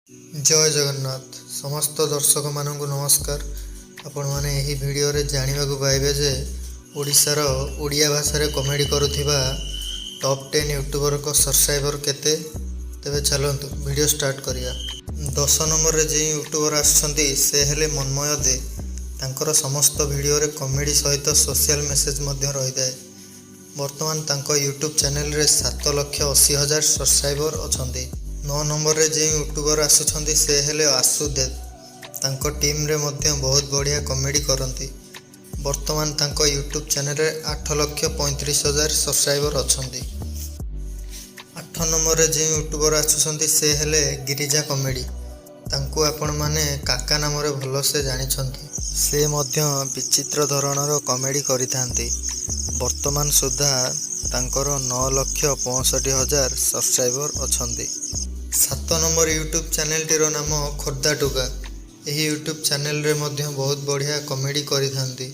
जय जगन्नाथ समस्त दर्शक मानक नमस्कार। आपण माने एही वीडियो रे जानिबा को पाइबे जे ओडिशार ओडिया भाषा रे कॉमेडी करूथिबा टॉप 10 यूट्यूबर को सब्सक्राइबर केते। तेबे चलंतु वीडियो स्टार्ट करिया। 10 नंबर रे जे यूट्यूबर आछंती से हेले मनमय दे। तांकर समस्त वीडियो रे कॉमेडी सहित सोशल मेसेज मध्ये रहि जाय। वर्तमान तांको यूट्यूब चैनल रे 7,80,000 सब्सक्राइबर अछंती। 9 नंबर रे जे यूट्यूबर आसुछंती से हेले आसुदेव। तांको टीम रे मध्य बहुत बढ़िया कॉमेडी करंती। वर्तमान तांको यूट्यूब चैनल रे 8,35,000 सब्सक्राइबर अछंती। 8 नंबर रे जे यूट्यूबर आसुछंती से हेले गिरिजा कॉमेडी। तांको आपण माने काका नाम रे भलो से जानि छंती। से मध्य विचित्र धरणर कॉमेडी करिथांती। वर्तमान सुधा तांकर 9,65,000 सब्सक्राइबर अछंती। 7 नंबर यूट्यूब चैनल टीर नाम खोर्धा टुका। यही यूट्यूब चैनल रे मध्य बहुत बढ़िया कॉमेडी करिथांती।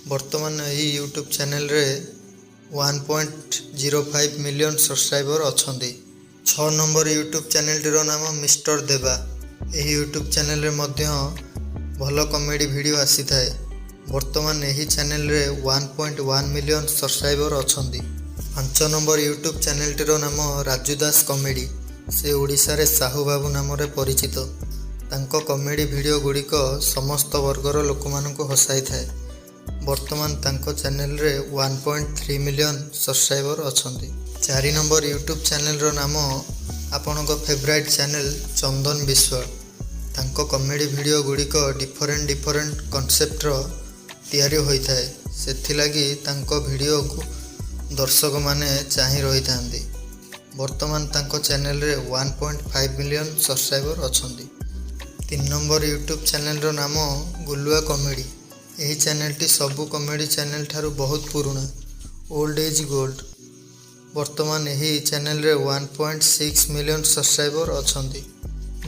वर्तमान यही यूट्यूब चैनल रे 1.05 मिलियन सब्सक्राइबर अछंती। 6 नंबर यूट्यूब चैनल टीर नाम मिस्टर देवा। यही यूट्यूब चैनल रे मध्य भलो कॉमेडी वीडियो आसी थाए। वर्तमान यही चैनल रे 1.1 मिलियन सब्सक्राइबर अछंती। 5 नंबर यूट्यूब चैनल टीर नाम राजू दास कॉमेडी। से ओडिशा रे साहू बाबू नाम रे परिचित। तांको कॉमेडी वीडियो गुड़िक समस्त वर्गर लोक मानक हसाई थाए। वर्तमान तांको चैनल रे 1.3 मिलियन सब्सक्राइबर अछंती। 4 नंबर यूट्यूब चैनल रो नाम आपणको फेवरेट चैनल चंदन विश्वाल। तांको कॉमेडी वीडियो गुड़िक डिफरेंट कॉन्सेप्ट रो तैयारी होई थाए। सेथि लागि तांको वीडियो को दर्शक माने चाहि रही थांती। वर्तमान तांको चैनल रे 1.5 मिलियन सब्सक्राइबर अछंती। 3 नंबर यूट्यूब चैनल रो नाम गुलुआ कॉमेडी। यही चैनल टी सबु कॉमेडी चैनल ठारू बहुत पुराना, ओल्ड एज गोल्ड। वर्तमान यही चैनल रे 1.6 मिलियन सब्सक्राइबर अछंती।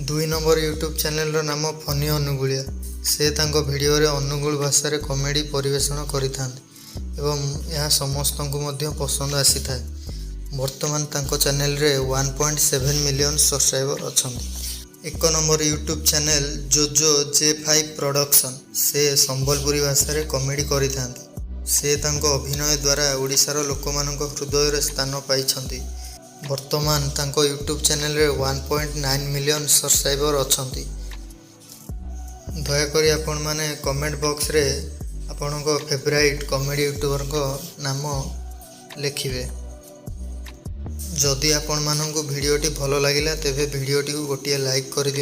2 नंबर यूट्यूब चैनल रो नाम फनी अनुगुलिया। से तांको वीडियो रे अनुगुल भाषा रे कॉमेडी परिवेषण करिथांती एवं यह समस्त को मध्य पसंद आसी थाए। वर्तमान तांको चैनल रे 1.7 मिलियन सब्सक्राइबर अछंती। 1 number YouTube channel Jojo J5 production. से संबलपुरी भाषा रे कॉमेडी करिथांती। से तांको अभिनय द्वारा ओडिशार लोकमानक हृदय रे स्थान पाइछंती। वर्तमान तांको यूट्यूब चैनल रे 1.9 मिलियन सब्सक्राइबर अछंती। दया करी आपण माने कमेंट बॉक्स रे आपणको फेवरेट कॉमेडी यूट्यूबर को नाम लिखिबे। जदि आपण माननकु वीडियोटी भलो लागिला तेबे वीडियोटी को गोटिए लाइक कर दियो।